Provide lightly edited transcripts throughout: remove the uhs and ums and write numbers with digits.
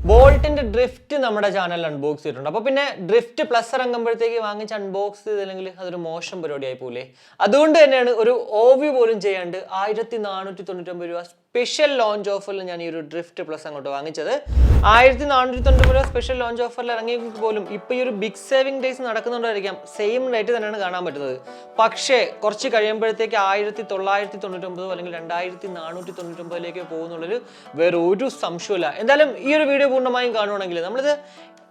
ബോൾട്ടിന്റെ drift നമ്മുടെ ചാനലിൽ unbox ചെയ്തിട്ടുണ്ട്. അപ്പോൾ പിന്നെ ഡ്രിഫ്റ്റ് പ്ലസ് ഇറങ്ങുമ്പോഴത്തേക്ക് വാങ്ങിച്ച് അൺബോക്സ് ചെയ്തില്ലെങ്കിൽ അതൊരു മോശം പരിപാടിയായി പോലെ. അതുകൊണ്ട് തന്നെയാണ് ഒരു ഓവ്യൂ പോലും ചെയ്യാണ്ട് 1499 രൂപ സ്പെഷ്യൽ ലോഞ്ച് ഓഫറിൽ ഞാൻ ഈ ഒരു ഡ്രിഫ്റ്റ് പ്ലസ് അങ്ങോട്ട് വാങ്ങിച്ചത്. 1499 രൂപ സ്പെഷ്യൽ ലോഞ്ച് ഓഫറിൽ ഇറങ്ങിയെങ്കിൽ പോലും ഇപ്പോൾ ഈ ഒരു ബിഗ് സേവിംഗ് ഡേയ്സ് നടക്കുന്നുണ്ടായിരിക്കാം സെയിം റേറ്റ് തന്നെയാണ് കാണാൻ പറ്റുന്നത്. പക്ഷേ കുറച്ച് കഴിയുമ്പോഴത്തേക്ക് 1999 അല്ലെങ്കിൽ 2499 പോകുന്നുള്ളൊരു വേറെ ഒരു സംശയമില്ല. എന്തായാലും ഈ ഒരു വീഡിയോ പൂർണ്ണമായും കാണുവാണെങ്കിൽ നമ്മളിത്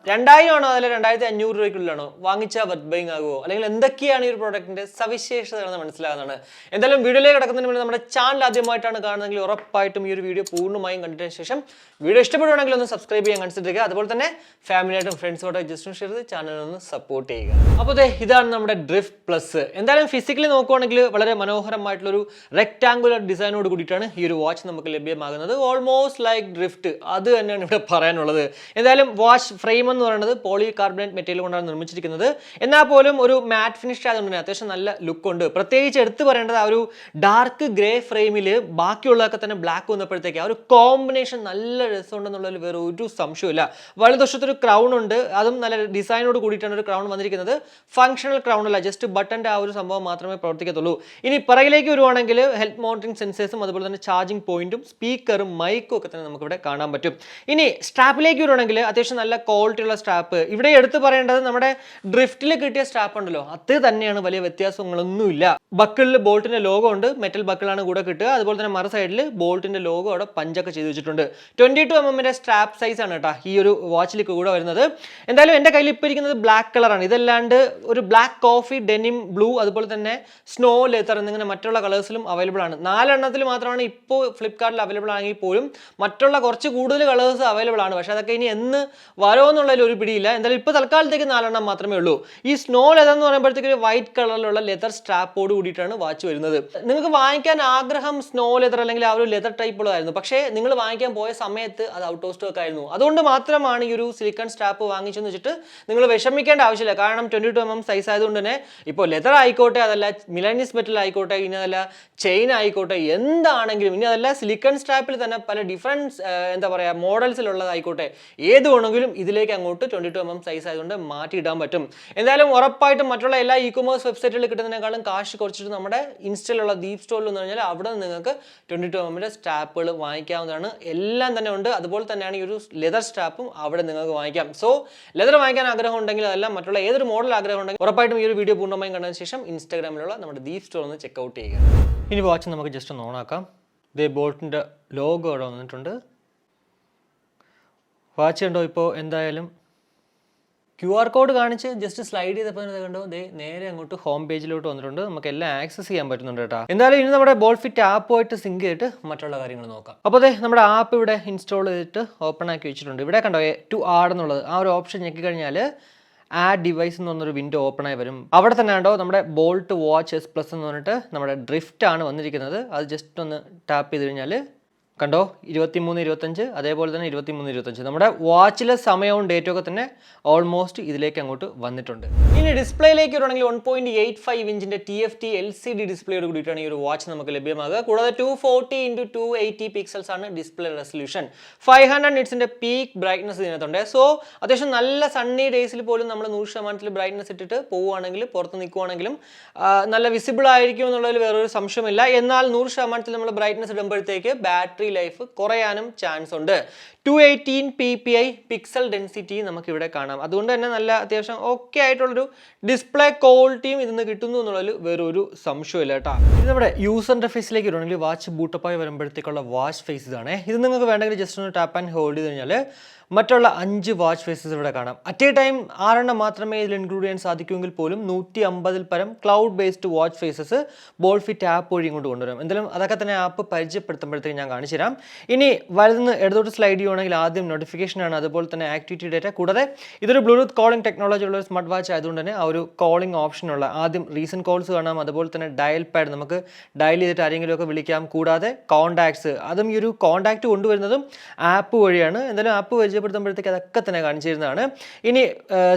2000 ആണോ അതല്ല 2500 രൂപയ്ക്കുള്ളിലാണോ വാങ്ങിച്ചാൽ വർത്ത് ബൈങ് ആകുമോ, അല്ലെങ്കിൽ എന്തൊക്കെയാണ് ഈ ഒരു പ്രോഡക്റ്റിന്റെ സവിശേഷതകളെന്ന് മനസ്സിലാകുന്നതാണ്. എന്തായാലും വീഡിയോയിലേക്ക് കിടക്കുന്നതിന് മുന്നേ നമ്മുടെ ചാനൽ ആദ്യമായിട്ടാണ് കാണുന്നതെങ്കിൽ ഉറപ്പായിട്ടും ഈ ഒരു വീഡിയോ പൂർണ്ണമായും കണ്ടതിന് ശേഷം വീഡിയോ ഇഷ്ടപ്പെടുവാണെങ്കിൽ ഒന്ന് സബ്സ്ക്രൈബ് ചെയ്യാൻ കൺസിഡർ ചെയ്യുക. അതുപോലെ തന്നെ ഫാമിലിയായിട്ടും ഫ്രണ്ട്സുമായിട്ട് ജസ്റ്റ് ഷെയർ ചെയ്ത് ചാനൽ ഒന്ന് സപ്പോർട്ട് ചെയ്യുക. അപ്പോൾ ഇതാണ് നമ്മുടെ ഡ്രിഫ്റ്റ് പ്ലസ്. എന്തായാലും ഫിസിക്കലി നോക്കുവാണെങ്കിൽ വളരെ മനോഹരമായിട്ടുള്ളൊരു റെക്ടാങ്കുലർ ഡിസൈനോട് കൂടിയിട്ടാണ് ഈ ഒരു വാച്ച് നമുക്ക് ലഭ്യമാകുന്നത്. ഓൾമോസ്റ്റ് ലൈക്ക് ഡ്രിഫ്റ്റ്, അത് തന്നെയാണ് ഇവിടെ പറയാനുള്ളത്. എന്തായാലും വാച്ച് ഫ്രെയിം എന്ന് പറയുന്നത് പോളികാർബണേറ്റ് മെറ്റീരിയൽ കൊണ്ടാണ് നിർമ്മിച്ചിരിക്കുന്നത്. എന്നാൽ പോലും ഒരു മാറ്റ് ഫിനിഷ് ആയതുകൊണ്ട് തന്നെ അത്യാവശ്യം നല്ല ലുക്ക് ഉണ്ട്. പ്രത്യേകിച്ച് എടുത്തു പറയേണ്ടത് ആ ഒരു ഡാർക്ക് ഗ്രേ ഫ്രെയിമിൽ ബാക്കിയുള്ളതൊക്കെ തന്നെ ബ്ലാക്ക് വന്നപ്പോഴത്തേക്ക് ആ ഒരു കോമ്പിനേഷൻ നല്ല രസമുണ്ടെന്നുള്ളതിൽ വേറെ ഒരു സംശയമില്ല. വലതുവശത്തൊരു ക്രൗൺ ഉണ്ട്, അതും നല്ല ഡിസൈനോട് കൂടിയിട്ടാണ് ഒരു ക്രൗൺ വന്നിരിക്കുന്നത്. ഫങ്ഷണൽ ക്രൗൺ അല്ല, ജസ്റ്റ് ബട്ടന്റെ ആ ഒരു സംഭവം മാത്രമേ പ്രവർത്തിക്കത്തുള്ളൂ. ഇനി പിറകിലേക്ക് വരുവാണെങ്കിൽ ഹെൽത്ത് മോണിറ്ററിംഗ് സെൻസേഴ്സും അതുപോലെ തന്നെ ചാർജിംഗ് പോയിന്റും സ്പീക്കറും മൈക്കും ഒക്കെ തന്നെ നമുക്കിവിടെ കാണാൻ പറ്റും. ഇനി സ്ട്രാപ്പിലേക്ക് വരുവാണെങ്കിൽ അത്യാവശ്യം നല്ല ക്വാളിറ്റി ഉള്ള സ്ട്രാപ്പ്. ഇവിടെ എടുത്തു പറയേണ്ടത് നമ്മുടെ ഡ്രിഫ്റ്റിൽ കിട്ടിയ സ്ട്രാപ്പ് ഉണ്ടല്ലോ, അത് തന്നെയാണ്, വലിയ വ്യത്യാസങ്ങളൊന്നുമില്ല. ബക്കിളിൽ ബോൾട്ടിന്റെ ലോഗോ ഉണ്ട്, മെറ്റൽ ബക്കിളാണ് കൂടെ കിട്ടുക. അതുപോലെ തന്നെ മറു സൈഡിൽ ബോൾട്ടിന്റെ ലോഗോ അവിടെ പഞ്ചൊക്കെ ചെയ്ത് വെച്ചിട്ടുണ്ട്. 22mm സ്ട്രാപ്പ് സൈസ് ആണ് കേട്ടോ ഈ ഒരു വാച്ചിലേക്ക് കൂടെ വരുന്നത്. എന്തായാലും എൻ്റെ കയ്യിൽ ഇപ്പോൾ ഇരിക്കുന്നത് ബ്ലാക്ക് കളറാണ്. ഇതല്ലാണ്ട് ഒരു ബ്ലാക്ക് കോഫി, ഡെനിം ബ്ലൂ, അതുപോലെ തന്നെ സ്നോ ലെതർ എന്നിങ്ങനെ മറ്റുള്ള കളേഴ്സിലും അവൈലബിൾ ആണ്. 4 എണ്ണത്തിൽ മാത്രമാണ് ഇപ്പോൾ ഫ്ലിപ്കാർട്ടിൽ അവൈലബിൾ ആണെങ്കിൽ പോലും മറ്റുള്ള കുറച്ച് കൂടുതൽ കളേഴ്സ് അവൈലബിൾ ആണ്. പക്ഷേ അതൊക്കെ ഇനി എന്ന് വരുമെന്നുള്ള ഒരു പിടിയില്ല. എന്തായാലും ഇപ്പോൾ തൽക്കാലത്തേക്ക് 4 എണ്ണം മാത്രമേ ഉള്ളൂ. ഈ സ്നോ ലെതർ എന്ന് പറയുമ്പോഴത്തേക്ക് ഒരു വൈറ്റ് കളറിലുള്ള ലെതർ സ്ട്രാപ്പോട് കൂടിയിട്ടാണ് വാച്ച് വരുന്നത്. നിങ്ങൾക്ക് വാങ്ങിക്കാൻ ആഗ്രഹം സ്നോ ലെതർ അല്ലെങ്കിൽ ആ ഒരു ലെതർ ടൈപ്പ് ഉള്ളതായിരുന്നു, പക്ഷേ നിങ്ങൾ വാങ്ങിക്കാൻ പോയ സമയത്ത് അത് ഔട്ട് ഓഫ് സ്റ്റോക്ക് ആയിരുന്നു. അതുകൊണ്ട് മാത്രമാണ് ഈ ഒരു സിലിക്കൺ സ്ട്രാപ്പ് വാങ്ങിച്ചെന്ന് വെച്ചിട്ട് നിങ്ങൾ വിഷമിക്കേണ്ട ആവശ്യമില്ല. കാരണം 22mm സൈസ് ആയതുകൊണ്ട് തന്നെ ഇപ്പോൾ ലെതർ ആയിക്കോട്ടെ, അതല്ല മിലാനിസ് മെറ്റൽ ആയിക്കോട്ടെ, ഇനി അതല്ല ചെയിൻ ആയിക്കോട്ടെ, എന്താണെങ്കിലും, ഇനി അതല്ല സിലിക്കൺ സ്ട്രാപ്പിൽ തന്നെ പല ഡിഫറൻസ് എന്താ പറയുക മോഡൽസിലുള്ളതായിക്കോട്ടെ, ഏത് വേണമെങ്കിലും ഇതിലേക്ക് അങ്ങോട്ട് 22mm സൈസ് ആയതുകൊണ്ട് മാറ്റിയിടാൻ പറ്റും. എന്തായാലും ഉറപ്പായിട്ടും മറ്റുള്ള എല്ലാ ഇ കൊമേഴ്സ് വെബ്സൈറ്റുകളിൽ കിട്ടുന്നതിനേക്കാളും കാശ് കുറച്ചിട്ട് നമ്മുടെ ഇൻസ്റ്റയിലുള്ള DeepZstore എന്ന് പറഞ്ഞാൽ അവിടെ നിന്ന് നിങ്ങൾക്ക് 22mm സ്ട്രാപ്പുകൾ വാങ്ങിക്കാവുന്നതാണ്. എല്ലാം തന്നെ ഉണ്ട്. അതുപോലെ തന്നെയാണ് ഈ ഒരു ലെതർ സ്ട്രാപ്പും അവിടെ നിങ്ങൾക്ക് വാങ്ങിക്കാം. സോ ലെതർ വാങ്ങിക്കാൻ ആഗ്രഹം ഉണ്ടെങ്കിൽ, അതല്ല മറ്റുള്ള ഏതൊരു മോഡൽ ആഗ്രഹം ഉണ്ടെങ്കിൽ ഉറപ്പായിട്ടും ഈ ഒരു വീഡിയോ പൂർണ്ണമായും കണ്ടതിന് ശേഷം ഇൻസ്റ്റാഗ്രാമിലുള്ള നമ്മുടെ DeepZstore ഒന്ന് ചെക്കൗട്ട് ചെയ്യുക. ഇനി വാച്ച് നമുക്ക് ജസ്റ്റ് ഒന്ന് ഓണാക്കാം. ഇതേ ബോൾട്ടിൻ്റെ ലോഗോ അവിടെ വന്നിട്ടുണ്ട്. വാച്ച് കണ്ടോ, ഇപ്പോൾ എന്തായാലും QR കോഡ് കാണിച്ച് ജസ്റ്റ് സ്ലൈഡ് ചെയ്തപ്പോൾ കണ്ടോ നേരെ അങ്ങോട്ട് ഹോം പേജിലോട്ട് വന്നിട്ടുണ്ട്. നമുക്ക് എല്ലാം ആക്സസ് ചെയ്യാൻ പറ്റുന്നുണ്ട് കേട്ടോ. എന്തായാലും ഇനി നമ്മുടെ ബോൾട്ട്ഫിറ്റ് ആപ്പുമായിട്ട് സിങ്ക് ചെയ്തിട്ട് മറ്റുള്ള കാര്യങ്ങൾ നോക്കാം. അപ്പോൾ നമ്മുടെ ആപ്പ് ഇവിടെ ഇൻസ്റ്റാൾ ചെയ്തിട്ട് ഓപ്പൺ ആക്കി വെച്ചിട്ടുണ്ട്. ഇവിടെ കണ്ടോ ടു ആഡ് എന്നുള്ളത്, ആ ഒരു ഓപ്ഷൻ ഞെക്കി കഴിഞ്ഞാൽ ആഡ് ഡിവൈസ് എന്ന് പറഞ്ഞൊരു വിൻഡോ ഓപ്പൺ ആയി വരും. അവിടെ തന്നെ കണ്ടോ നമ്മുടെ ബോൾട്ട് വാച്ച് S Plus എന്ന് പറഞ്ഞിട്ട് നമ്മുടെ ഡ്രിഫ്റ്റ് ആണ് വന്നിരിക്കുന്നത്. അത് ജസ്റ്റ് ഒന്ന് ടാപ്പ് ചെയ്ത് കഴിഞ്ഞാൽ കണ്ടോ 23:25, അതേപോലെ തന്നെ 23:25 നമ്മുടെ വാച്ചിലെ സമയവും ഡേറ്റും ഒക്കെ തന്നെ ഓൾമോസ്റ്റ് ഇതിലേക്ക് അങ്ങോട്ട് വന്നിട്ടുണ്ട്. ഇനി ഡിസ്പ്ലേയിലേക്ക് വരുവാണെങ്കിൽ 1.85 ഇഞ്ചിന്റെ TFT LCD ഡിസ്പ്ലേയോട് കൂടിയിട്ടാണ് ഈ ഒരു വാച്ച് നമുക്ക് ലഭ്യമാകുക. കൂടാതെ 240x280 പിക്സൽസ് ആണ് ഡിസ്പ്ലേ റെസൊല്യൂഷൻ. 500 നിറ്റ്സിന്റെ പീക്ക് ബ്രൈറ്റ്നസ് ഇതിനകത്തുണ്ട്. സോ അത്യാവശ്യം നല്ല സണ്ണി ഡേയ്സിൽ പോലും നമ്മൾ 100% ബ്രൈറ്റ്നസ് ഇട്ടിട്ട് പോവുകയാണെങ്കിൽ, പുറത്ത് നിൽക്കുവാണെങ്കിലും നല്ല വിസിബിൾ ആയിരിക്കും എന്നുള്ളതിൽ വേറൊരു സംശയമില്ല. എന്നാൽ 100% നമ്മൾ ബ്രൈറ്റ്നസ് ഇടുമ്പോഴത്തേക്ക് ബാറ്ററി ലൈഫ് കുറയാനും ചാൻസ് ഉണ്ട്. 218 ppi പിക്സൽ ഡെൻസിറ്റി നമുക്ക് ഇവിടെ കാണാം. അതുകൊണ്ട് തന്നെ നല്ല അത്യാവശ്യം ഓക്കെ ആയിട്ടുള്ളൊരു ഡിസ്പ്ലേ ക്വാളിറ്റിയും ഇതിന് കിട്ടുന്നു എന്നുള്ളതിൽ വേറൊരു സംശയമില്ല കേട്ടോ. ഇത് നമ്മുടെ യൂസർ ഇന്റർഫേസിലേക്ക് വരുവാണെങ്കിൽ വാച്ച് ബൂട്ടപ്പായി വരുമ്പോഴത്തേക്കുള്ള വാച്ച് ഫേസ് ഇതാണ്. ഇത് നിങ്ങൾക്ക് വേണമെങ്കിൽ ജസ്റ്റ് ഒന്ന് ടാപ്പ് ആൻഡ് ഹോൾഡ് ചെയ്ത് കഴിഞ്ഞാൽ മറ്റുള്ള 5 വാച്ച് ഫേസസ് ഇവിടെ കാണാം. അറ്റ് എ ടൈം 6 എണ്ണം മാത്രമേ ഇതിൽ ഇൻക്ലൂഡ് ചെയ്യാൻ സാധിക്കുമെങ്കിൽ പോലും 150 പരം cloud based watch faces Boltfit app വഴി ഇങ്ങോട്ട് കൊണ്ടുവരും. എന്തായാലും അതൊക്കെ തന്നെ ആപ്പ് പരിചയപ്പെടുത്തുമ്പോഴത്തേക്ക് ഞാൻ കാണിച്ചു തരാം. ഇനി വലുതുനിന്ന് ഇടത്തോട്ട് സ്ലൈഡ് ചെയ്യുവാണെങ്കിൽ ആദ്യം നോട്ടിഫിക്കേഷൻ ആണ്, അതുപോലെ തന്നെ ആക്ടിവിറ്റി ഡേറ്റ. കൂടാതെ ഇതൊരു ബ്ലൂടൂത്ത് കോളിംഗ് ടെക്നോളജി ഉള്ള ഒരു സ്മാർട്ട് വാച്ച് ആയതുകൊണ്ട് തന്നെ ആ ഒരു കോളിംഗ് ഓപ്ഷനുള്ള ആദ്യം റീസെൻറ്റ് കോൾസ് കാണാം. അതുപോലെ തന്നെ ഡയൽ പാഡ്, നമുക്ക് ഡയൽ ചെയ്തിട്ട് ആരെങ്കിലുമൊക്കെ വിളിക്കാം. കൂടാതെ കോൺടാക്ട്സ്, അതും ഈ ഒരു കോൺടാക്ട് കൊണ്ടുവരുന്നതും ആപ്പ് വഴിയാണ്. എന്തായാലും ആപ്പ് പരിചയപ്പെടുത്തുമ്പോഴത്തേക്ക് അതൊക്കെ തന്നെ കാണിച്ചിരുന്നതാണ്. ഇനി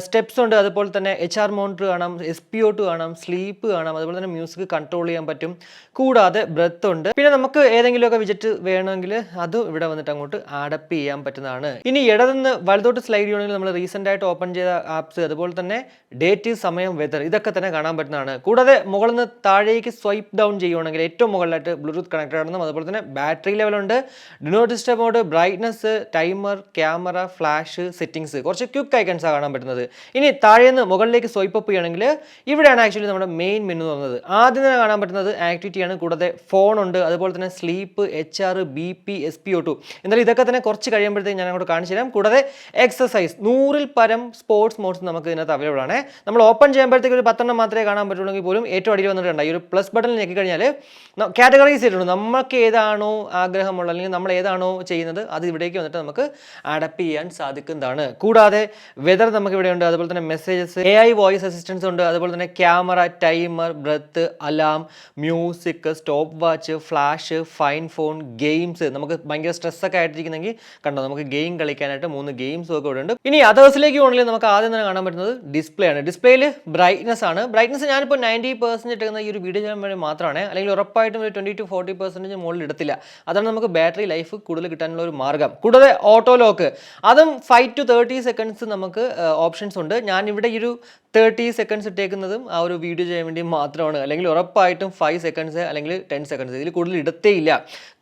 സ്റ്റെപ്സ് ഉണ്ട്, അതുപോലെ തന്നെ HR മോണിറ്റർ കാണാം, SPO2 കാണാം, സ്ലീപ്പ് കാണാം, അതുപോലെ തന്നെ മ്യൂസിക് കൺട്രോൾ ചെയ്യാൻ പറ്റും. കൂടാതെ ബ്രെത്ത് ഉണ്ട്. പിന്നെ നമുക്ക് ഏതെങ്കിലുമൊക്കെ വിജറ്റ് വേണമെങ്കിൽ അതും ഇവിടെ വന്നിട്ട് അങ്ങോട്ട് ആഡപ്പ് ചെയ്യാം. ചെയ്യാൻ പറ്റുന്നതാണ്. ഇനി ഇടതുനിന്ന് വലത്തോട്ട് സ്ലൈഡ് ചെയ്യണമെങ്കിൽ നമ്മൾ റീസെൻ്റ് ആയിട്ട് ഓപ്പൺ ചെയ്ത ആപ്സ്, അതുപോലെ തന്നെ ഡേറ്റ്, സമയം, വെതർ ഇതൊക്കെ തന്നെ കാണാൻ പറ്റുന്നതാണ്. കൂടാതെ മുകളിൽ നിന്ന് താഴേക്ക് സ്വൈപ്പ് ഡൗൺ ചെയ്യുവാണെങ്കിൽ ഏറ്റവും മുകളിലായിട്ട് ബ്ലൂടൂത്ത് കണക്റ്റഡ് ആണെന്നും അതുപോലെ തന്നെ ബാറ്ററി ലെവലുണ്ട്, do not disturb mode, brightness, timer, camera, flash, settings, കുറച്ച് ക്വിക്ക് ഐക്കൺസാണ് കാണാൻ പറ്റുന്നത്. ഇനി താഴെ നിന്ന് മുകളിലേക്ക് സ്വൈപ്പ് അപ്പ് ചെയ്യുകയാണെങ്കിൽ ഇവിടെയാണ് ആക്ച്വലി നമ്മുടെ മെയിൻ മെനു വന്നത്. ആദ്യം തന്നെ കാണാൻ പറ്റുന്നത് ആക്ടിവിറ്റിയാണ്. കൂടാതെ ഫോണുണ്ട്, അതുപോലെ തന്നെ സ്ലീപ്പ്, HR, BP, SpO2. എന്നാലും ഇതൊക്കെ തന്നെ കുറച്ച് കഴിയുമ്പോഴത്തേക്ക് ഞാൻ അങ്ങോട്ട് കാണിച്ചു തരാം. കൂടാതെ എക്സസൈസ് 100-ൽ പരം സ്പോർട്സ് മോഡ്സ് നമുക്ക് ഇതിനകത്ത് അവൈലബിൾ ആണ്. നമ്മൾ ഓപ്പൺ ചെയ്യുമ്പോഴത്തേക്ക് ഒരു 10 മാത്രമേ കാണാൻ പറ്റുള്ളൂ പോലും ഏറ്റവും അടിയിൽ വന്നിട്ടുണ്ട് ഈ ഒരു പ്ലസ് ബട്ടണിൽ ഞെക്കി കഴിഞ്ഞാൽ കാറ്റഗറൈസ് ചെയ്തിട്ടുണ്ട്. നമുക്ക് ഏതാണോ ആഗ്രഹമുള്ള അല്ലെങ്കിൽ നമ്മൾ ഏതാണോ ചെയ്യുന്നത് അത് ഇവിടേക്ക് വന്നിട്ട് നമുക്ക് അഡപ്റ്റ് ചെയ്യാൻ സാധിക്കുന്നതാണ്. കൂടാതെ വെതർ നമുക്ക് ഇവിടെ ഉണ്ട്, അതുപോലെ തന്നെ മെസ്സേജസ്, AI വോയിസ് അസിസ്റ്റൻസ് ഉണ്ട്, അതുപോലെ തന്നെ camera, timer, breath, alarm, music, stop watch, flash, fine phone, games. നമുക്ക് ഭയങ്കര സ്ട്രെസ്സൊക്കെ ആയിട്ടിരിക്കുന്നെങ്കിൽ കണ്ടോ നമുക്ക് ഗെയിം കളിക്കാനായിട്ട് 3 ഗെയിംസും ഒക്കെ ഇവിടെ ഉണ്ട്. ഇനി അതേഴ്സിലേക്ക് പോകണമെങ്കിൽ നമുക്ക് ആദ്യം തന്നെ കാണാൻ പറ്റുന്നത് ഡിസ്പ്ലേ ആണ്. ഡിസ്പ്ലേയിൽ ബ്രൈറ്റ്നസ് ആണ്. ബ്രൈറ്റ്നസ് ഞാനിപ്പോൾ 90% ഇട്ടുന്ന ഈ ഒരു വീഡിയോ ചെയ്യാൻ വേണ്ടി മാത്രമാണ്, അല്ലെങ്കിൽ ഉറപ്പായിട്ടും ഒരു 20-40% മുകളിൽ ഇടത്തില്ല. അതാണ് നമുക്ക് ബാറ്ററി ലൈഫ് കൂടുതൽ കിട്ടാനുള്ള ഒരു മാർഗ്ഗം. കൂടാതെ ഓട്ടോ ലോക്ക്, അതും 5 to 30 സെക്കൻഡ്സ് നമുക്ക് ഓപ്ഷൻസ് ഉണ്ട്. ഞാനിവിടെ ഈ ഒരു 30 സെക്കൻഡ്സ് ഇട്ടേക്കുന്നതും ആ ഒരു വീഡിയോ ചെയ്യാൻ വേണ്ടി മാത്രമാണ്, അല്ലെങ്കിൽ ഉറപ്പായിട്ടും 5 സെക്കൻഡ്സ് അല്ലെങ്കിൽ 10 സെക്കൻഡ്സ് ഇതിൽ കൂടുതൽ ഇടത്തേ ഇല്ല.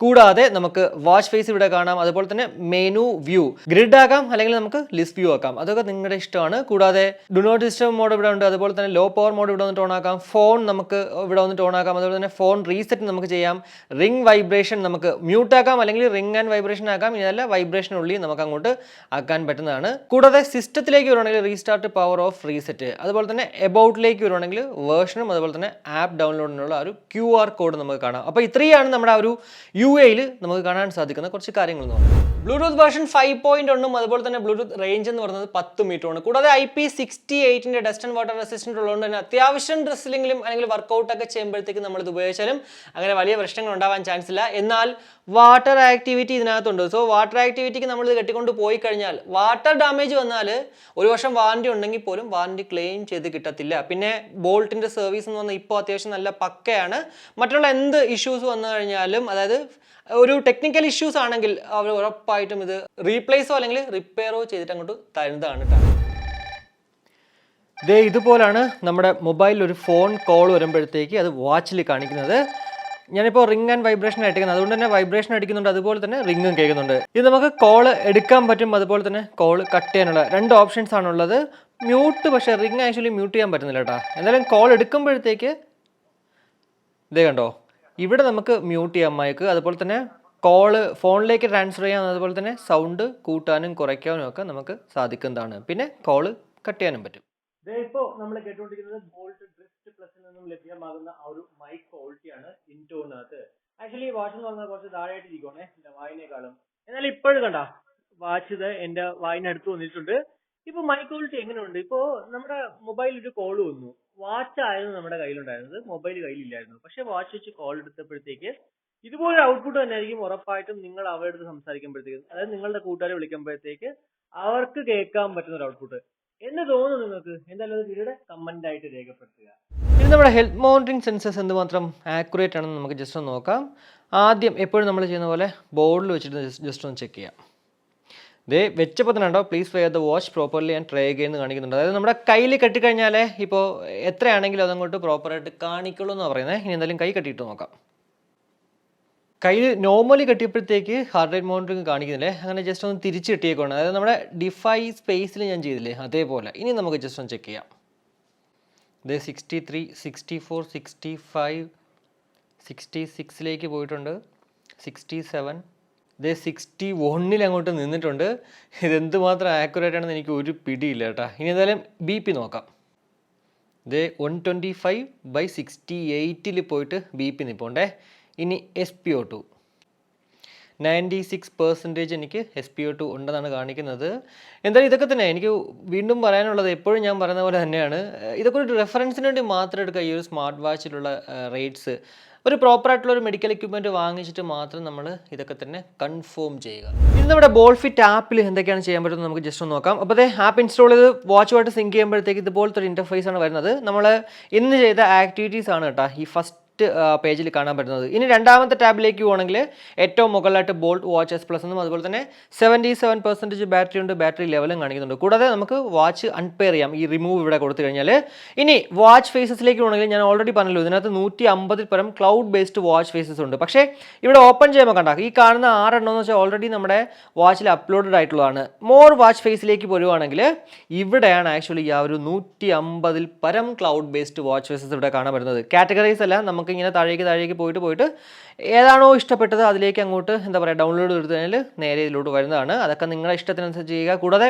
കൂടാതെ നമുക്ക് വാച്ച് ഫേസ് ഇവിടെ കാണാം, അതുപോലെ തന്നെ മെനു വ്യൂ ഗ്രിഡ് ആക്കാം, അല്ലെങ്കിൽ നമുക്ക് ലിസ്റ്റ് വ്യൂ ആക്കാം, അതൊക്കെ നിങ്ങളുടെ ഇഷ്ടമാണ്. കൂടാതെ ഡു നോട്ട് ഡിസ്റ്റർബ് മോഡ് ഇവിടെ ഉണ്ട്, അതുപോലെ തന്നെ ലോ പവർ മോഡ് ഇവിടെ വന്നിട്ട് ഓൺ ആക്കാം, ഫോൺ നമുക്ക് ഇവിടെ വന്നിട്ട് ഓൺ ആക്കാം, അതുപോലെ തന്നെ ഫോൺ റീസെറ്റ് നമുക്ക് ചെയ്യാം, റിംഗ് വൈബ്രേഷൻ നമുക്ക് മ്യൂട്ട് ആക്കാം, അല്ലെങ്കിൽ റിംഗ് ആൻഡ് വൈബ്രേഷൻ ആക്കാം, ഇതല്ല വൈബ്രേഷൻ ഉള്ളിൽ നമുക്ക് അങ്ങോട്ട് ആക്കാൻ പറ്റുന്നതാണ്. കൂടാതെ സിസ്റ്റത്തിലേക്ക് വരുവാണെങ്കിൽ റീസ്റ്റാർട്ട്, പവർ ഓഫ്, റീസെറ്റ്, അതുപോലെ തന്നെ എബൌട്ടിലേക്ക് വരുവാണെങ്കിൽ വേർഷനും അതുപോലെ തന്നെ ആപ്പ് ഡൗൺലോഡിനുള്ള ഒരു QR കോഡ് നമുക്ക് കാണാം. അപ്പോൾ ഇത്രയാണ് നമ്മുടെ ആ ഒരു UAയിൽ നമുക്ക് കാണാൻ സാധിക്കുന്ന കുറച്ച് കാര്യങ്ങൾ എന്ന് പറയുന്നത്. ബ്ലൂടൂത്ത് വേർഷൻ 5.1 അതുപോലെ തന്നെ ബ്ലൂടൂത്ത് റേഞ്ച് എന്ന് പറയുന്നത് 10 മീറ്ററാണ്. കൂടാതെ IP68 dust and water resistant ഉള്ളതുകൊണ്ട് തന്നെ അത്യാവശ്യം ഡ്രസ്സിലെങ്കിലും അല്ലെങ്കിൽ വർക്കൗട്ടൊക്കെ ചെയ്യുമ്പോഴത്തേക്ക് നമ്മളിത് ഉപയോഗിച്ചാലും അങ്ങനെ വലിയ പ്രശ്നങ്ങൾ ഉണ്ടാവാൻ ചാൻസ് ഇല്ല. എന്നാൽ വാട്ടർ ആക്ടിവിറ്റി ഇതിനകത്തുണ്ട്. സോ വാട്ടർ ആക്ടിവിറ്റിക്ക് നമ്മളിത് കെട്ടിക്കൊണ്ട് പോയി കഴിഞ്ഞാൽ വാട്ടർ ഡാമേജ് വന്നാൽ 1 വർഷം വാറണ്ടി ഉണ്ടെങ്കിൽ പോലും വാറണ്ടി ക്ലെയിം ചെയ്ത് കിട്ടത്തില്ല. പിന്നെ ബോൾട്ടിൻ്റെ സർവീസ് എന്ന് പറഞ്ഞാൽ ഇപ്പോൾ അത്യാവശ്യം നല്ല പക്കയാണ്. മറ്റുള്ള എന്ത് ഇഷ്യൂസ് വന്നു കഴിഞ്ഞാലും, അതായത് ഒരു ടെക്നിക്കൽ ഇഷ്യൂസ് ആണെങ്കിൽ അവർ ഉറപ്പായിട്ടും ഇത് റീപ്ലേസോ അല്ലെങ്കിൽ റിപ്പയറോ ചെയ്തിട്ട് അങ്ങോട്ട് തരുന്നതാണ് കേട്ടോ. ഇതുപോലാണ് നമ്മുടെ മൊബൈലിൽ ഒരു ഫോൺ കോൾ വരുമ്പോഴത്തേക്ക് അത് വാച്ചിൽ കാണിക്കുന്നത്. ഞാനിപ്പോൾ റിംഗ് ആൻഡ് വൈബ്രേഷൻ അടിക്കുന്നത്, അതുകൊണ്ട് തന്നെ വൈബ്രേഷൻ അടിക്കുന്നുണ്ട്, അതുപോലെ തന്നെ റിംഗും കേൾക്കുന്നുണ്ട്. ഇത് നമുക്ക് കോൾ എടുക്കാൻ പറ്റും, അതുപോലെ തന്നെ കോൾ കട്ട് ചെയ്യാനുള്ള 2 ഓപ്ഷൻസ് ആണുള്ളത്. മ്യൂട്ട്, പക്ഷേ റിംഗ് ആക്ച്വലി മ്യൂട്ട് ചെയ്യാൻ പറ്റുന്നില്ല കേട്ടോ. എന്തായാലും കോൾ എടുക്കുമ്പോഴത്തേക്ക് ഇതേ കണ്ടോ, ഇവിടെ നമുക്ക് മ്യൂട്ട് ചെയ്യാം മൈക്ക്, അതുപോലെ തന്നെ കോള് ഫോണിലേക്ക് ട്രാൻസ്ഫർ ചെയ്യാം, അതുപോലെ തന്നെ സൗണ്ട് കൂട്ടാനും കുറയ്ക്കാനും ഒക്കെ നമുക്ക് സാധിക്കുന്നതാണ്. പിന്നെ കോള് കട്ട് ചെയ്യാനും പറ്റും. ഇപ്പോൾ നമ്മൾ കേട്ടുകൊണ്ടിരിക്കുന്നത് ബോൾട്ട് ഡ്രിഫ്റ്റ് പ്ലസിൽ നിന്നും ലഭ്യമാകുന്ന ആ ഒരു മൈക്ക് ക്വാളിറ്റിയാണ് ഇൻടോണിനകത്ത്. ആക്ച്വലി വാച്ച് എന്ന് പറഞ്ഞാൽ കുറച്ച് താഴെയായിട്ട് ഇരിക്കുവാണേ എൻ്റെ വായിനേക്കാളും. എന്നാൽ ഇപ്പോഴും കണ്ട വാച്ച് ഇത് എൻ്റെ വായിനടുത്ത് വന്നിട്ടുണ്ട്. ഇപ്പൊ മൈക്ക് ക്വാളിറ്റി എങ്ങനെയുണ്ട്? ഇപ്പോ നമ്മുടെ മൊബൈലിൽ ഒരു കോൾ വന്നു, വാച്ച് ആയിരുന്നു നമ്മുടെ കയ്യിലുണ്ടായിരുന്നത്, മൊബൈൽ കയ്യിലില്ലായിരുന്നു. പക്ഷെ വാച്ച് വെച്ച് കോൾ എടുത്തപ്പോഴത്തേക്ക് ഇതുപോലെ ഔട്ട്പുട്ട് തന്നെ ആയിരിക്കും ഉറപ്പായിട്ടും നിങ്ങൾ അവരുടെ അടുത്ത് സംസാരിക്കുമ്പോഴത്തേക്ക്, അതായത് നിങ്ങളുടെ കൂട്ടുകാരെ വിളിക്കുമ്പോഴത്തേക്ക് അവർക്ക് കേൾക്കാൻ പറ്റുന്ന ഒരു ഔട്ട്പുട്ട് എന്ന് തോന്നുന്നു നിങ്ങൾക്ക്. എന്തായാലും അത് വീഡിയോയുടെ കമന്റ് ആയിട്ട് രേഖപ്പെടുത്തുക. ഇനി നമ്മുടെ ഹെൽത്ത് മോണിറ്ററിംഗ് സെൻസേഴ്സ് എന്തുമാത്രം ആക്യുറേറ്റ് ആണെന്ന് നമുക്ക് ജസ്റ്റ് ഒന്ന് നോക്കാം. ആദ്യം എപ്പോഴും നമ്മൾ ചെയ്യുന്ന പോലെ ബോർഡിൽ വെച്ചിട്ട് ജസ്റ്റ് ഒന്ന് ചെക്ക് ചെയ്യാം. വെച്ചപ്പോൾ തന്നെ ഉണ്ടോ please wear the watch properly and try again എന്ന് കാണിക്കുന്നുണ്ട്. അതായത് നമ്മുടെ കയ്യിൽ കെട്ടിക്കഴിഞ്ഞാൽ ഇപ്പോൾ എത്രയാണെങ്കിലും അതങ്ങോട്ട് പ്രോപ്പറായിട്ട് കാണിക്കുള്ളൂ എന്ന് പറയുന്നത്. ഇനി എന്തായാലും കൈ കെട്ടിയിട്ട് നോക്കാം. കയ്യിൽ നോർമലി കെട്ടിയപ്പോഴത്തേക്ക് ഹാർട്ട് റേറ്റ് മോണിറ്ററിംഗ് കാണിക്കുന്നില്ലേ, അങ്ങനെ ജസ്റ്റ് ഒന്ന് തിരിച്ച് കെട്ടിയേക്കാണ്. അതായത് നമ്മുടെ ഡിഫൈ സ്പേസിൽ ഞാൻ ചെയ്തില്ലേ അതേപോലെ. ഇനി നമുക്ക് ജസ്റ്റ് ഒന്ന് ചെക്ക് ചെയ്യാം. 63, 64, 65, 66ലേക്ക് പോയിട്ടുണ്ട്, 67, 61ൽ അങ്ങോട്ട് നിന്നിട്ടുണ്ട്. ഇതെന്തുമാത്രം ആക്യുറേറ്റ് ആണെന്ന് എനിക്ക് ഒരു പിടിയില്ല കേട്ടോ. ഇനി എന്തായാലും BP നോക്കാം. 125/68 പോയിട്ട് BP നിൽപ്പുണ്ടേ. ഇനി SpO2 96% എനിക്ക് SpO2 ഉണ്ടെന്നാണ് കാണിക്കുന്നത്. എന്തായാലും ഇതൊക്കെ തന്നെ എനിക്ക് വീണ്ടും പറയാനുള്ളത്, എപ്പോഴും ഞാൻ പറയുന്ന പോലെ തന്നെയാണ്, ഇതൊക്കെ ഒരു റെഫറൻസിന് വേണ്ടി മാത്രം എടുക്കുക. ഈ ഒരു സ്മാർട്ട് വാച്ചിലുള്ള റേറ്റ്സ് ഒരു പ്രോപ്പറായിട്ടുള്ള ഒരു മെഡിക്കൽ എക്യുപ്മെൻറ്റ് വാങ്ങിച്ചിട്ട് മാത്രം നമ്മൾ ഇതൊക്കെ തന്നെ കൺഫേം ചെയ്യുക. ഇനി നമ്മുടെ ബോൾട്ട്ഫിറ്റ് ആപ്പിൽ എന്തൊക്കെയാണ് ചെയ്യാൻ പറ്റുന്നത് നമുക്ക് ജസ്റ്റ് ഒന്ന് നോക്കാം. അപ്പോൾ ആപ്പ് ഇൻസ്റ്റാൾ ചെയ്ത് വാച്ചുമായിട്ട് സിങ്ക് ചെയ്യുമ്പോഴത്തേക്ക് ഇതുപോലത്തെ ഒരു ഇൻ്റർഫേസ് ആണ് വരുന്നത്. നമ്മൾ ഇന്ന് ചെയ്ത ആക്ടിവിറ്റീസ് ആണ് കേട്ടോ ഈ ഫസ്റ്റ് ഫസ്റ്റ് പേജിൽ കാണാൻ പറ്റുന്നത്. ഇനി രണ്ടാമത്തെ ടാബിലേക്ക് പോകണമെങ്കിൽ ഏറ്റവും മുകളിലായിട്ട് ബോൾട്ട് വാച്ച് എസ് പ്ലസ് എന്നും അതുപോലെ തന്നെ 77% ബാറ്ററി ഉണ്ട്, ബാറ്ററി ലെവലും കാണിക്കുന്നുണ്ട്. കൂടാതെ നമുക്ക് വാച്ച് അൺപെയർ ചെയ്യാം, ഈ റിമൂവ് ഇവിടെ കൊടുത്തു കഴിഞ്ഞാൽ. ഇനി വാച്ച് ഫേസസിലേക്ക് പോകണമെങ്കിൽ ഞാൻ ഓൾറെഡി പറഞ്ഞല്ലോ, ഇതിനകത്ത് 150 പരം ക്ലൗഡ് ബേസ്ഡ് വാച്ച് ഫേസസ് ഉണ്ട്. പക്ഷേ ഇവിടെ ഓപ്പൺ ചെയ്യുമ്പോൾ കണ്ട ഈ കാണുന്ന 6 എണ്ണം എന്ന് വെച്ചാൽ ഓൾറെഡി നമ്മുടെ വാച്ചിൽ അപ്ലോഡഡ് ആയിട്ടുള്ളതാണ്. മോർ വാച്ച് ഫേസിലേക്ക് വരുവാണെങ്കിൽ ഇവിടെയാണ് ആക്ച്വലി ആ ഒരു 150 പരം ക്ലൗഡ് ബേസ്ഡ് വാച്ച് ഫേസസ് ഇവിടെ കാണാൻ പറ്റുന്നത്. കാറ്റഗറീസ് അല്ല, നമുക്ക് ഇങ്ങനെ താഴേക്ക് പോയിട്ട് ഏതാണോ ഇഷ്ടപ്പെട്ടത് അതിലേക്ക് അങ്ങോട്ട് എന്താ പറയുക ഡൗൺലോഡ് ചെയ്ത് കഴിഞ്ഞാൽ നേരെ ഇതിലോട്ട് വരുന്നതാണ്. അതൊക്കെ നിങ്ങളുടെ ഇഷ്ടത്തിനനുസരിച്ച് ചെയ്യുക. കൂടാതെ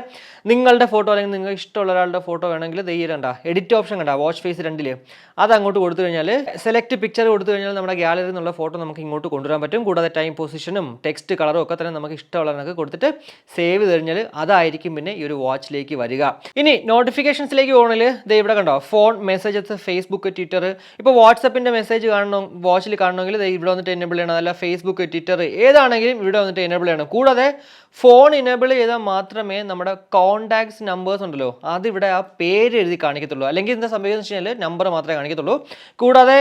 നിങ്ങളുടെ ഫോട്ടോ അല്ലെങ്കിൽ നിങ്ങൾക്ക് ഇഷ്ടമുള്ള ഒരാളുടെ ഫോട്ടോ വേണമെങ്കിൽ കണ്ട എഡിറ്റ് ഓപ്ഷൻ കണ്ട വാച്ച് ഫേസ് 2 അത് അങ്ങോട്ട് കൊടുത്തു കഴിഞ്ഞാൽ സെലക്ട് പിക്ചർ കൊടുത്തു കഴിഞ്ഞാൽ നമ്മുടെ ഗാലറിയിൽ നിന്നുള്ള ഫോട്ടോ നമുക്ക് ഇങ്ങോട്ട് കൊണ്ടുവരാൻ പറ്റും. കൂടാതെ ടൈം പൊസിഷനും ടെക്സ്റ്റ് കളറും ഒക്കെ തന്നെ നമുക്ക് ഇഷ്ടമുള്ളതൊക്കെ കൊടുത്തിട്ട് സേവ് ചെയ്ത് കഴിഞ്ഞാൽ അതായിരിക്കും പിന്നെ ഈ ഒരു വാച്ചിലേക്ക് വരിക. ഇനി നോട്ടിഫിക്കേഷൻസിലേക്ക് പോകണമെങ്കിൽ ഇവിടെ കണ്ടോ ഫോൺ മെസ്സേജസ്, ഫേസ്ബുക്ക്, ട്വിറ്റർ. ഇപ്പോൾ വാട്സപ്പിൻ്റെ മെസ്സേജ് കാണണം വാച്ചിൽ കാണണമെങ്കിൽ ഇവിടെ വന്നിട്ട് എനേബിൾ ചെയ്യണം. അതല്ല ഫേസ്ബുക്ക്, ട്വിറ്റർ ഏതാണെങ്കിലും ഇവിടെ വന്നിട്ട് എനേബിൾ ചെയ്യണം. കൂടാതെ ഫോൺ എനേബിൾ ചെയ്താൽ മാത്രമേ നമ്മുടെ കോൺടാക്ട്സ് നമ്പേഴ്സ് ഉണ്ടല്ലോ അതിവിടെ ആ പേര് എഴുതി കാണിക്കത്തുള്ളൂ. അല്ലെങ്കിൽ എന്താ സംഭവിക്കുന്നത് വെച്ച് കഴിഞ്ഞാൽ നമ്പർ മാത്രമേ കാണിക്കത്തുള്ളൂ. കൂടാതെ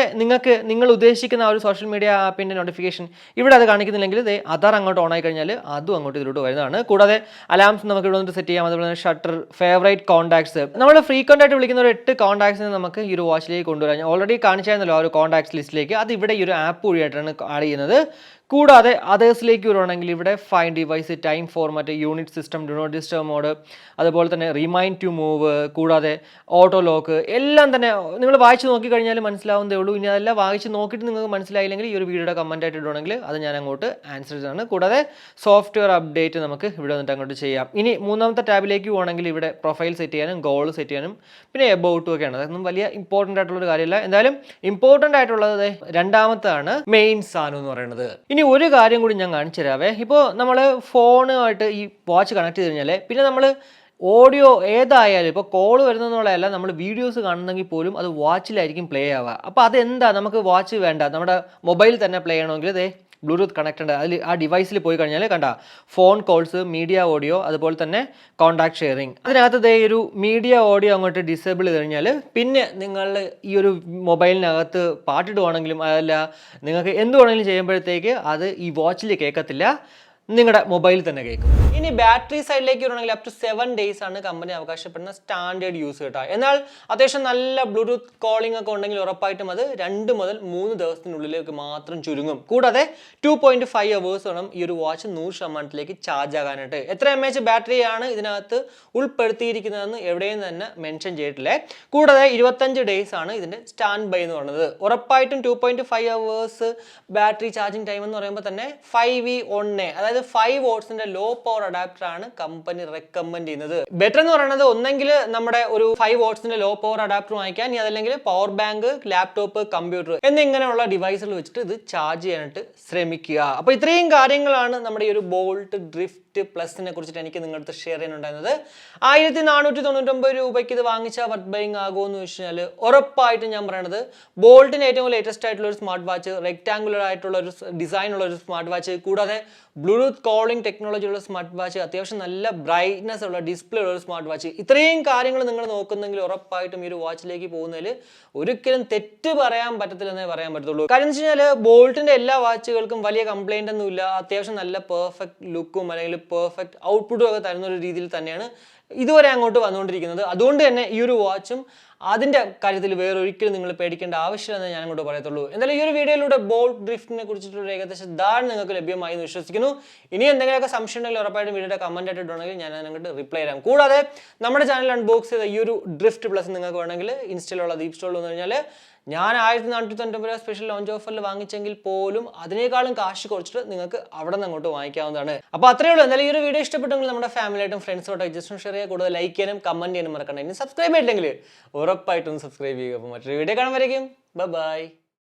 നിങ്ങൾ ഉദ്ദേശിക്കുന്ന ആ ഒരു സോഷ്യൽ മീഡിയ ആപ്പിൻ്റെ നോട്ടിഫിക്കേഷൻ ഇവിടെ അത് കാണിക്കുന്നില്ലെങ്കിൽ അതാർ അങ്ങോട്ട് ഓൺ ആയി കഴിഞ്ഞാൽ അതും അങ്ങോട്ട് ഇതിലോട്ട് വരുന്നതാണ്. കൂടാതെ അലാംസ് നമുക്ക് ഇവിടെ വന്നിട്ട് സെറ്റ് ചെയ്യാം. അതുപോലെ തന്നെ ഷട്ടർ, ഫേവറേറ്റ് കോൺടാക്ട്സ്, നമ്മൾ ഫ്രീക്വൻ്റ് ആയിട്ട് വിളിക്കുന്ന ഒരു 8 കോൺടാക്ട്സിനെ നമുക്ക് ഈ ഒരു വാച്ചിലേക്ക് കൊണ്ടുവരാം. ഓൾറെഡി കാണിച്ചായിരുന്നല്ലോ ആ ഒരു കോൺടാക്ട്സ് ലിസ്റ്റിലേക്ക്. അത് ഇവിടെ ഈ ഒരു ആപ്പ് വഴിയായിട്ടാണ് ആഡ് ചെയ്യുന്നത്. കൂടാതെ അതേഴ്സിലേക്ക് വരുവാണെങ്കിൽ ഇവിടെ find device, time format, unit system, do not disturb mode, അതുപോലെ തന്നെ റിമൈൻഡ് ടു മൂവ്, കൂടാതെ ഓട്ടോ ലോക്ക് എല്ലാം തന്നെ നിങ്ങൾ വായിച്ച് നോക്കിക്കഴിഞ്ഞാൽ മനസ്സിലാവുന്നതേ ഉള്ളൂ. ഇനി അതെല്ലാം വായിച്ച് നോക്കിയിട്ട് നിങ്ങൾക്ക് മനസ്സിലായില്ലെങ്കിൽ ഈ ഒരു വീഡിയോയുടെ കമൻ്റ് ആയിട്ട് ഇടുവാണെങ്കിൽ അത് ഞാൻ അങ്ങോട്ട് ആൻസർ ചെയ്താണ്. കൂടാതെ സോഫ്റ്റ്വെയർ അപ്ഡേറ്റ് നമുക്ക് ഇവിടെ വന്നിട്ട് അങ്ങോട്ട് ചെയ്യാം. ഇനി മൂന്നാമത്തെ ടാബിലേക്ക് പോകണമെങ്കിൽ ഇവിടെ പ്രൊഫൈൽ സെറ്റ് ചെയ്യാനും ഗോൾ സെറ്റ് ചെയ്യാനും പിന്നെ എബൌട്ടും ഒക്കെയാണ്. അതൊന്നും വലിയ ഇമ്പോർട്ടൻ്റ് ആയിട്ടുള്ളൊരു കാര്യമില്ല. എന്തായാലും ഇമ്പോർട്ടൻ്റ് ആയിട്ടുള്ളത് രണ്ടാമത്താണ് മെയിൻ സാധനം എന്ന് പറയുന്നത്. ഇനി ഒരു കാര്യം കൂടി ഞാൻ കാണിച്ചു തരാവേ. ഇപ്പോൾ നമ്മൾ ഫോണുമായിട്ട് ഈ വാച്ച് കണക്ട് ചെയ്ത് കഴിഞ്ഞാൽ പിന്നെ നമ്മൾ ഓഡിയോ ഏതായാലും ഇപ്പോൾ കോൾ വരുന്നതെന്നുള്ളതല്ല, നമ്മൾ വീഡിയോസ് കാണുന്നെങ്കിൽ പോലും അത് വാച്ചിലായിരിക്കും പ്ലേ ആവുക. അപ്പോൾ അതെന്താ നമുക്ക് വാച്ച് വേണ്ട, നമ്മുടെ മൊബൈൽ തന്നെ പ്ലേ ചെയ്യണമെങ്കിൽ ബ്ലൂടൂത്ത് കണക്ട് ഉണ്ട്. അതിൽ ആ ഡിവൈസിൽ പോയി കഴിഞ്ഞാൽ കണ്ട ഫോൺ കോൾസ്, മീഡിയ ഓഡിയോ, അതുപോലെ തന്നെ കോൺടാക്ട് ഷെയറിങ്. അതിനകത്ത് ഒരു മീഡിയ ഓഡിയോ അങ്ങോട്ട് ഡിസേബിൾ ചെയ്ത് കഴിഞ്ഞാൽ പിന്നെ നിങ്ങൾ ഈ ഒരു മൊബൈലിനകത്ത് പാട്ടിടുവാണെങ്കിലും അതല്ല നിങ്ങൾക്ക് എന്ത് വേണമെങ്കിലും ചെയ്യുമ്പോഴത്തേക്ക് അത് ഈ വാച്ചിൽ കേൾക്കത്തില്ല, നിങ്ങളുടെ മൊബൈലിൽ തന്നെ കേൾക്കും. ഇനി ബാറ്ററി സൈഡിലേക്ക് വരണമെങ്കിൽ അപ് ടു 7 days ആണ് കമ്പനി അവകാശപ്പെടുന്ന സ്റ്റാൻഡേർഡ് യൂസ് കേട്ടോ. എന്നാൽ അത്യാവശ്യം നല്ല ബ്ലൂടൂത്ത് കോളിംഗ് ഒക്കെ ഉണ്ടെങ്കിൽ ഉറപ്പായിട്ടും അത് 2 മുതൽ 3 ദിവസത്തിനുള്ളിലേക്ക് മാത്രം ചുരുങ്ങും. കൂടാതെ 2.5 hours വേണം ഈ ഒരു വാച്ച് 100% ചാർജ് ആകാനായിട്ട്. എത്ര mAh ബാറ്ററിയാണ് ഇതിനകത്ത് ഉൾപ്പെടുത്തിയിരിക്കുന്നതെന്ന് എവിടെയും തന്നെ മെൻഷൻ ചെയ്തിട്ടില്ലേ. കൂടാതെ 25 days ആണ് ഇതിന്റെ സ്റ്റാൻഡ് ബൈ എന്ന് പറയുന്നത്. ഉറപ്പായിട്ടും 2.5 hours ബാറ്ററി ചാർജിങ് ടൈം എന്ന് പറയുമ്പോൾ തന്നെ 5V1A അതായത് 5 watts ലോ പവർ അഡാപ്റ്റർ ആണ് കമ്പനി റെക്കമെൻഡ് ചെയ്യുന്നത്. ബെറ്റർ എന്ന് പറയുന്നത് ഒന്നെങ്കിൽ നമ്മുടെ ഒരു 5 watts ലോ പവർ അഡാപ്റ്റർ വാങ്ങിക്കാൻ, ഇനി അതല്ലെങ്കിൽ പവർ ബാങ്ക്, ലാപ്ടോപ്പ്, കമ്പ്യൂട്ടർ എന്നിങ്ങനെയുള്ള ഡിവൈസുകൾ വെച്ചിട്ട് ഇത് ചാർജ് ചെയ്യാനായിട്ട് ശ്രമിക്കുക. അപ്പോൾ ഇത്രയും കാര്യങ്ങളാണ് നമ്മുടെ ഈ ഒരു ബോൾട്ട് ഡ്രിഫ്റ്റ് പ്ലസിനെ കുറിച്ചിട്ട് എനിക്ക് നിങ്ങളുടെ ഷെയർ ചെയ്യാനുണ്ടായിരുന്നത്. 1499 രൂപയ്ക്ക് ഇത് വാങ്ങിച്ചാൽ വർത്ത് ബൈങ് ആകുമോ എന്ന് വെച്ച് കഴിഞ്ഞാൽ ഉറപ്പായിട്ടും ഞാൻ പറയണത് ബോൾട്ടിന് ഏറ്റവും ലേറ്റസ്റ്റ് ആയിട്ടുള്ള ഒരു സ്മാർട്ട് വാച്ച്, റെക്ടാങ്കുലർ ആയിട്ടുള്ള ഒരു ഡിസൈൻ ഉള്ള ഒരു സ്മാർട്ട് വാച്ച്, കൂടാതെ ബ്ലൂടൂത്ത് കോളിംഗ് ടെക്നോളജി ഉള്ള സ്മാർട്ട് വാച്ച്, അത്യാവശ്യം നല്ല ബ്രൈറ്റ്നസ് ഉള്ള ഡിസ്പ്ലേ ഉള്ള ഒരു സ്മാർട്ട് വാച്ച്, ഇത്രയും കാര്യങ്ങൾ നിങ്ങൾ നോക്കുന്നെങ്കിൽ ഉറപ്പായിട്ടും ഈ ഒരു വാച്ചിലേക്ക് പോകുന്നതിൽ ഒരിക്കലും തെറ്റ് പറയാൻ പറ്റത്തില്ലെന്നേ പറയാൻ പറ്റത്തുള്ളൂ. കാര്യം എന്ന് വെച്ച് കഴിഞ്ഞാൽ ബോൾട്ടിന്റെ എല്ലാ വാച്ചുകൾക്കും വലിയ കംപ്ലൈന്റ് ഒന്നും ഇല്ല. അത്യാവശ്യം നല്ല പെർഫെക്റ്റ് ലുക്കും അല്ലെങ്കിൽ പെർഫെക്റ്റ് ഔട്ട്പുട്ടും ഒക്കെ തരുന്ന ഒരു രീതിയിൽ തന്നെയാണ് ഇതുവരെ അങ്ങോട്ട് വന്നുകൊണ്ടിരിക്കുന്നത്. അതുകൊണ്ട് തന്നെ ഈ ഒരു വാച്ചും അതിന്റെ കാര്യത്തിൽ വേറെ ഒരിക്കലും നിങ്ങൾ പേടിക്കേണ്ട ആവശ്യമില്ലെന്ന് ഞാൻ അങ്ങോട്ട് പറയത്തുള്ളൂ. എന്തായാലും ഈ ഒരു വീഡിയോയിലൂടെ ബോൾട്ട് ഡ്രിഫ്റ്റിനെ കുറിച്ചിട്ടുള്ള ഏകദേശം ധാരണ നിങ്ങൾക്ക് ലഭ്യമായി എന്ന് വിശ്വസിക്കുന്നു. ഇനി എന്തെങ്കിലുമൊക്കെ സംശയം ഉണ്ടെങ്കിൽ ഉറപ്പായിട്ടും വീഡിയോയുടെ കമന്റ് ആയിട്ട് ഇട്ടുണ്ടെങ്കിൽ ഞാൻ അങ്ങോട്ട് റിപ്ലൈ ചെയ്യാം. കൂടാതെ നമ്മുടെ ചാനൽ അൺബോക്സ് ചെയ്ത ഈ ഒരു ഡ്രിഫ്റ്റ് പ്ലസ് നിങ്ങൾക്ക് വേണമെങ്കിൽ ഇൻസ്റ്റയിലുള്ള DeepZstore എന്ന് പറഞ്ഞാൽ ഞാൻ 1499 സ്പെഷ്യൽ ലോഞ്ച് ഓഫറിൽ വാങ്ങിച്ചെങ്കിൽ പോലും അതിനേക്കാളും കാശ് കുറച്ചിട്ട് നിങ്ങൾക്ക് അവിടെ നിന്ന് അങ്ങോട്ട് വാങ്ങിക്കാവുന്നതാണ്. അപ്പോൾ അത്രയേ ഉള്ളൂ. എന്തായാലും ഈ ഒരു വീഡിയോ ഇഷ്ടപ്പെട്ടെങ്കിൽ നമ്മുടെ ഫാമിലിയായിട്ടും ഫ്രണ്ട്സുമായിട്ട് ജസ്റ്റ് ഷെയർ ചെയ്യുക. കൂടുതൽ ലൈക്ക് ചെയ്യാനും കമന്റ് ചെയ്യാനും മറക്കണ്ട. ഇനി സബ്സ്ക്രൈബ് ചെയ്തില്ലെങ്കിൽ ഉറപ്പായിട്ടും സബ്സ്ക്രൈബ് ചെയ്യുക. അപ്പോൾ മറ്റൊരു വീഡിയോ കാണുമ്പോഴേക്കും ബൈ.